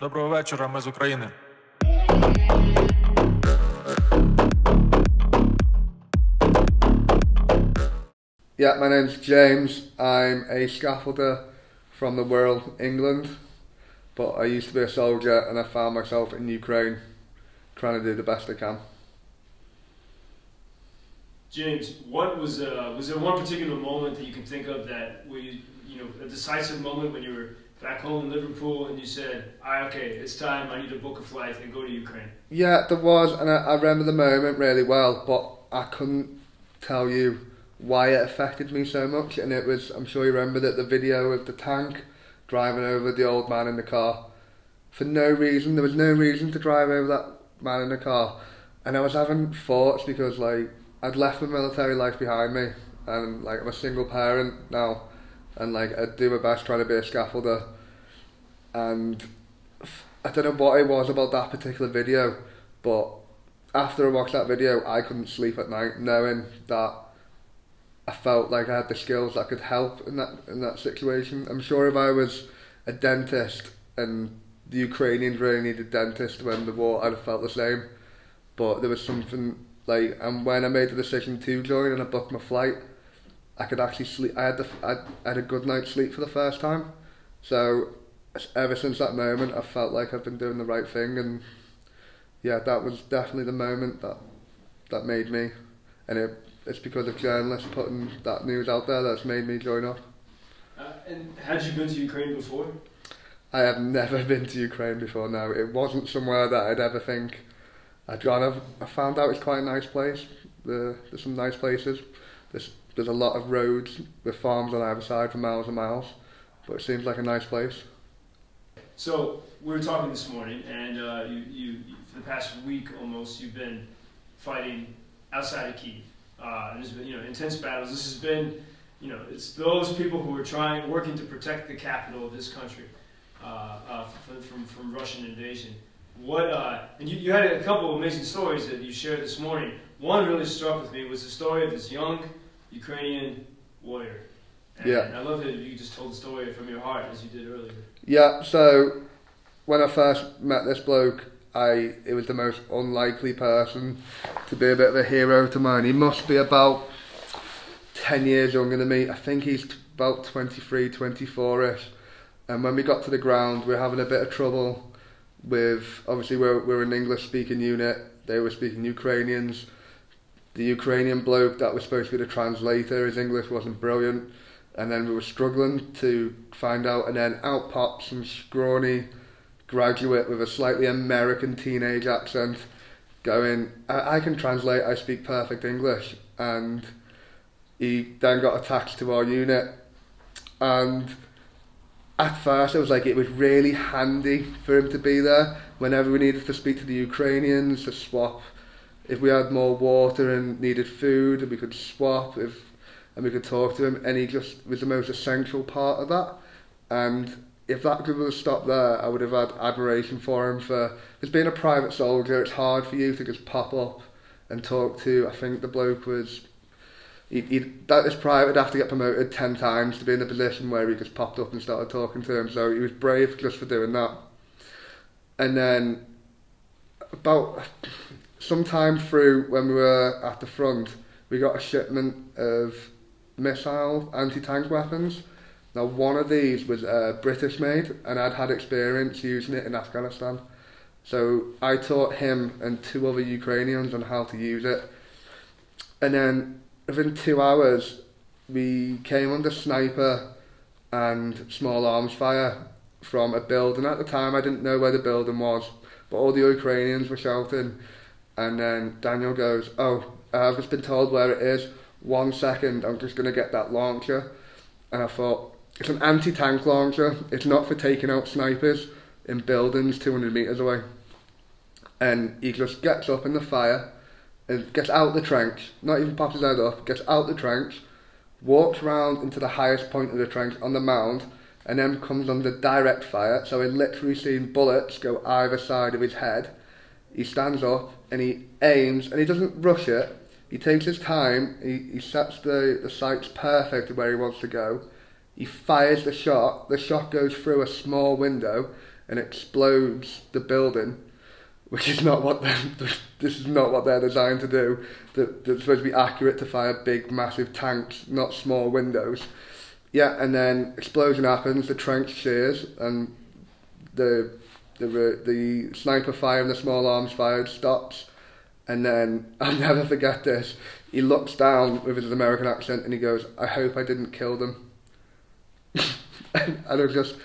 Доброго вечора, ми з України. Yeah, my name's James. I'm a scaffolder from the Wirral, England, but I used to be a soldier and I found myself in Ukraine trying to do the best I can. James, what was there one particular moment that you can think of that where a decisive moment when you were back home in Liverpool and you said, okay, it's time, I need to book a flight and go to Ukraine? Yeah, there was, and I remember the moment really well, but I couldn't tell you why it affected me so much. And it was, I'm sure you remember that the video of the tank driving over the old man in the car for no reason. There was no reason to drive over that man in the car, and I was having thoughts because I'd left my military life behind me, and I'm a single parent now, and I do my best trying to be a scaffolder. And I don't know what it was about that particular video, but after I watched that video I couldn't sleep at night knowing that I felt like I had the skills that could help in that situation. I'm sure if I was a dentist and the Ukrainians really needed dentists when the war, I'd have felt the same. But there was something and when I made the decision to join and I booked my flight, I could actually sleep. I had a good night's sleep for the first time. So ever since that moment, I felt like I've been doing the right thing, and yeah, that was definitely the moment that made me, and it's because of journalists putting that news out there that's made me join up. And had you been to Ukraine before? I have never been to Ukraine before, no. It wasn't somewhere that I'd ever think I'd gone. I found out it's quite a nice place. There's some nice places. There's a lot of roads with farms on either side for miles and miles, but it seems like a nice place. So we were talking this morning, and you for the past week almost, you've been fighting outside of Kyiv. There's been intense battles. This has been it's those people who are working to protect the capital of this country from Russian invasion. And you had a couple of amazing stories that you shared this morning. One really struck with me was the story of this young Ukrainian warrior. And yeah. I love that you just told the story from your heart as you did earlier. Yeah, so when I first met this bloke, it was the most unlikely person to be a bit of a hero to mine. He must be about 10 years younger than me. I think he's about 23, 24-ish. And when we got to the ground, we were having a bit of trouble with, obviously we're an English-speaking unit, they were speaking Ukrainians. The Ukrainian bloke that was supposed to be the translator, his English wasn't brilliant, and then we were struggling to find out, and then out pops some scrawny graduate with a slightly American teenage accent going, I can translate, I speak perfect English. And he then got attached to our unit, and at first it was really handy for him to be there whenever we needed to speak to the Ukrainians, to swap if we had more water and needed food, and we could swap and we could talk to him, and he just was the most essential part of that. And if that could have stopped there, I would have had admiration for him. Because being a private soldier, it's hard for you to just pop up and talk to. I think the bloke was, that is private, have to get promoted 10 times to be in a position where he just popped up and started talking to him. So he was brave just for doing that. And then about sometime through when we were at the front, we got a shipment of missile anti-tank weapons. Now one of these was British made, and I'd had experience using it in Afghanistan. So I taught him and 2 other Ukrainians on how to use it. And then within 2 hours, we came under sniper and small arms fire from a building. At the time I didn't know where the building was, but all the Ukrainians were shouting. And then Daniel goes, I've just been told where it is. 1 second, I'm just going to get that launcher. And I thought, it's an anti-tank launcher. It's not for taking out snipers in buildings 200 metres away. And he just gets up in the fire and gets out the trench, not even pops his head up, gets out the trench, walks round into the highest point of the trench on the mound, and then comes under direct fire. So I'd literally seen bullets go either side of his head. He stands up and he aims, and he doesn't rush it. He takes his time, he sets the sights perfect to where he wants to go. He fires the shot goes through a small window, and explodes the building, which is not what this is not what they're designed to do. They're supposed to be accurate to fire big, massive tanks, not small windows. Yeah, and then explosion happens, the trench shears, and the sniper fire and the small arms fire stops. And then, I'll never forget this, he looks down with his American accent and he goes, "I hope I didn't kill them." And I was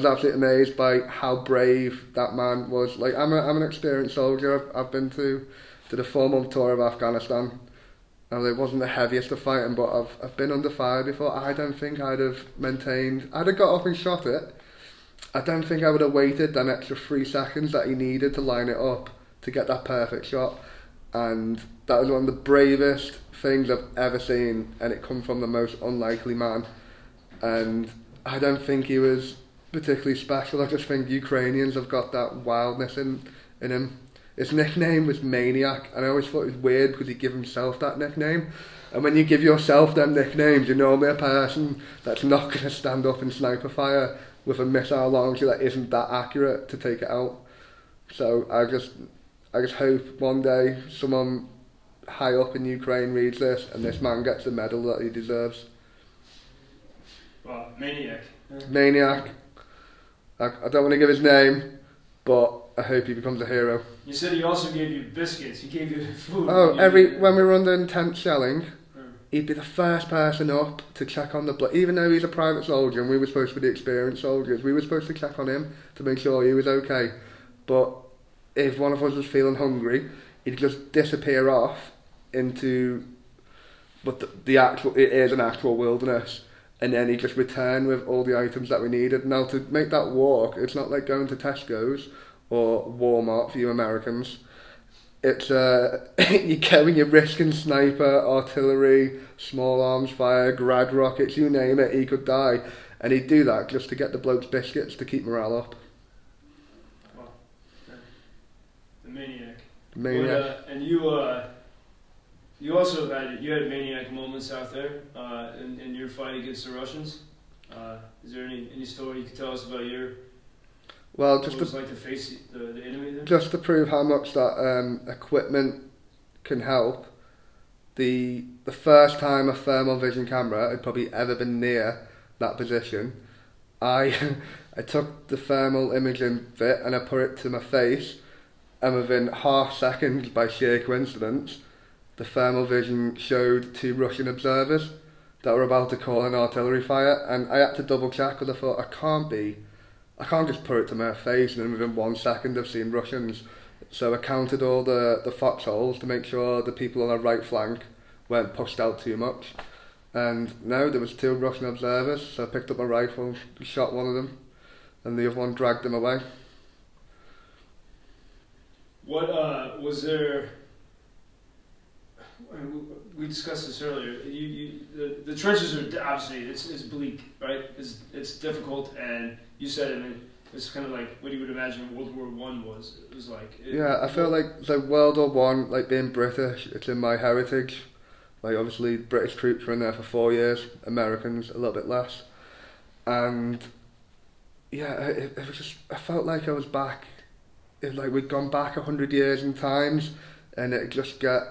absolutely amazed by how brave that man was. Like, I'm an experienced soldier. I've been to the 4-month tour of Afghanistan. And it wasn't the heaviest of fighting, but I've been under fire before. I don't think I'd have maintained. I'd have got up and shot it. I don't think I would have waited that extra 3 seconds that he needed to line it up to get that perfect shot. And that was one of the bravest things I've ever seen, and it come from the most unlikely man. And I don't think he was particularly special. I just think Ukrainians have got that wildness in him. His nickname was Maniac, and I always thought it was weird because he gave himself that nickname. And when you give yourself them nicknames, you're normally a person that's not going to stand up and sniper fire with a missile launcher that isn't that accurate to take it out. So I just hope one day someone high up in Ukraine reads this and this man gets the medal that he deserves. Well, Maniac. Maniac. I don't want to give his name, but I hope he becomes a hero. You said he also gave you biscuits. He gave you food. Oh, when we were under intense shelling, he'd be the first person up to check on the blood. Even though he's a private soldier and we were supposed to be the experienced soldiers, we were supposed to check on him to make sure he was okay. But if one of us was feeling hungry, he'd just disappear off into, but it is an actual wilderness, and then he'd just return with all the items that we needed. Now, to make that walk, it's not like going to Tesco's or Walmart for you Americans. It's you go and you're risking sniper, artillery, small arms fire, grad rockets, you name it, he could die, and he'd do that just to get the bloke's biscuits to keep morale up. The Maniac. Maniac. And you also had Maniac moments out there in your fight against the Russians. Is there any story you could tell us about your? Well, what it was like to face the enemy there? Just to prove how much that equipment can help. The first time a thermal vision camera had probably ever been near that position, I took the thermal imaging bit and I put it to my face. And within half seconds, by sheer coincidence, the thermal vision showed 2 Russian observers that were about to call an artillery fire, and I had to double check because I thought I can't just put it to my face and then within 1 second I've seen Russians. So I counted all the foxholes to make sure the people on our right flank weren't pushed out too much. And no, there was 2 Russian observers, so I picked up my rifle, shot one of them, and the other one dragged them away. What was there? We discussed this earlier. The trenches are obviously it's bleak, right? It's difficult, and you said it's kind of like what you would imagine World War I was. It was like I feel like World War One, like being British, it's in my heritage. Like obviously British troops were in there for 4 years, Americans a little bit less, and yeah, it was just I felt like I was back. It's like we'd gone back 100 years in times, and it just get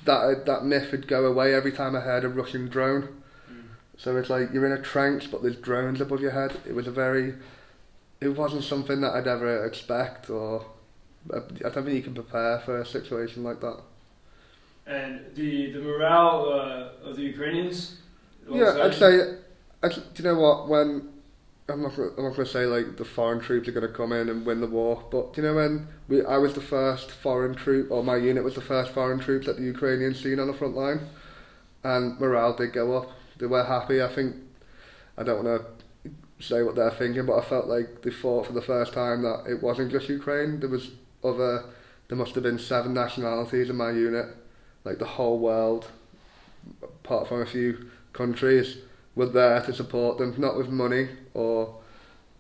that myth would go away every time I heard a Russian drone. So it's like you're in a trench, but there's drones above your head. It wasn't something that I'd ever expect, or I don't think you can prepare for a situation like that. And the morale of the Ukrainians. I'd say. Do you know what? When I'm not going to say like the foreign troops are going to come in and win the war, but do you know when I was the first foreign troop, or my unit was the first foreign troops that the Ukrainians seen on the front line, and morale did go up. They were happy. I think I don't want to say what they're thinking, but I felt like they fought for the first time that it wasn't just Ukraine. There must have been 7 nationalities in my unit, like the whole world, apart from a few countries, were there to support them, not with money or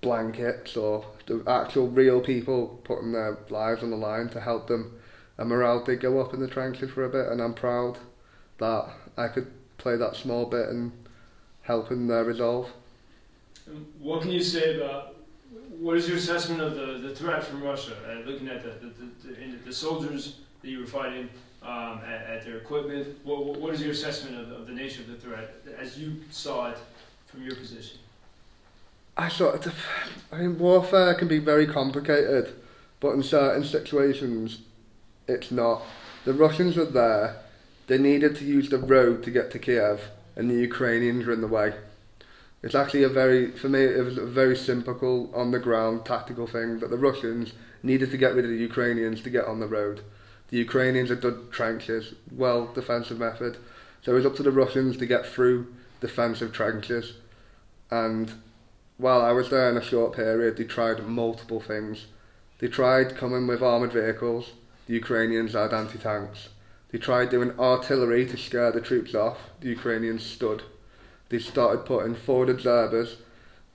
blankets or the actual real people putting their lives on the line to help them. And morale did go up in the trenches for a bit, and I'm proud that I could play that small bit in helping their resolve. What can you say about what is your assessment of the threat from Russia? Looking at the soldiers that you were fighting, at their equipment, what is your assessment of the nature of the threat as you saw it from your position? I mean, warfare can be very complicated, but in certain situations, it's not. The Russians were there. They needed to use the road to get to Kyiv, and the Ukrainians were in the way. It's actually for me, it was a very simple, on-the-ground, tactical thing that the Russians needed to get rid of the Ukrainians to get on the road. The Ukrainians had dug trenches, well, defensive method. So it was up to the Russians to get through defensive trenches. And while I was there in a short period, they tried multiple things. They tried coming with armoured vehicles. The Ukrainians had anti-tanks. They tried doing artillery to scare the troops off. The Ukrainians stood. They started putting forward observers.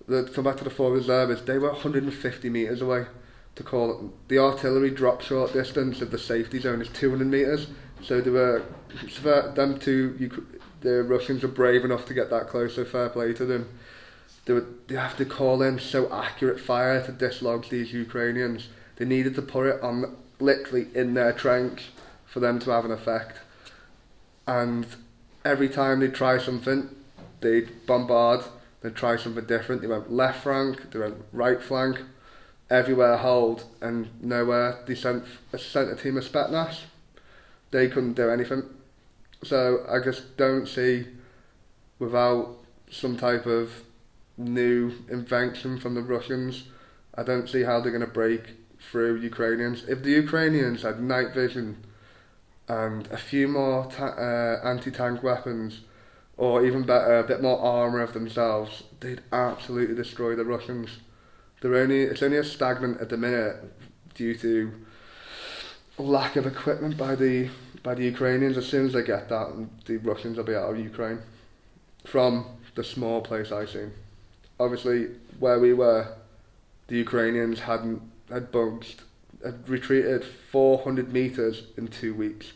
Come back to the forward observers, they were 150 metres away. To call it, the artillery drop short distance of the safety zone is 200 metres. So the Russians were brave enough to get that close, so fair play to them. They have to call in so accurate fire to dislodge these Ukrainians. They needed to put it on literally in their trench for them to have an effect. And every time they try something, they'd bombard, they'd try something different. They went left flank, they went right flank, everywhere hold, and nowhere. They sent a team of Spetsnaz. They couldn't do anything. So I just don't see, without some type of new invention from the Russians, I don't see how they're going to break through Ukrainians. If the Ukrainians had night vision and a few more anti-tank weapons, or even better, a bit more armour of themselves, they'd absolutely destroy the Russians. It's only a stagnant at the minute due to lack of equipment by the Ukrainians. As soon as they get that, the Russians will be out of Ukraine. From the small place I've seen. Obviously, where we were, the Ukrainians had retreated 400 metres in 2 weeks.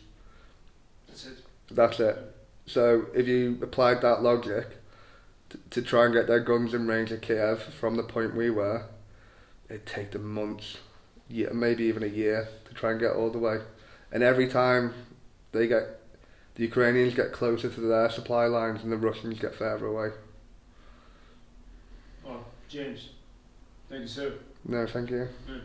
That's it. So if you applied that logic to try and get their guns in range of Kyiv from the point we were, it'd take them months, maybe even a year to try and get all the way. And every time the Ukrainians get closer to their supply lines and the Russians get further away. Well, James, thank you, sir. No, thank you. Yeah.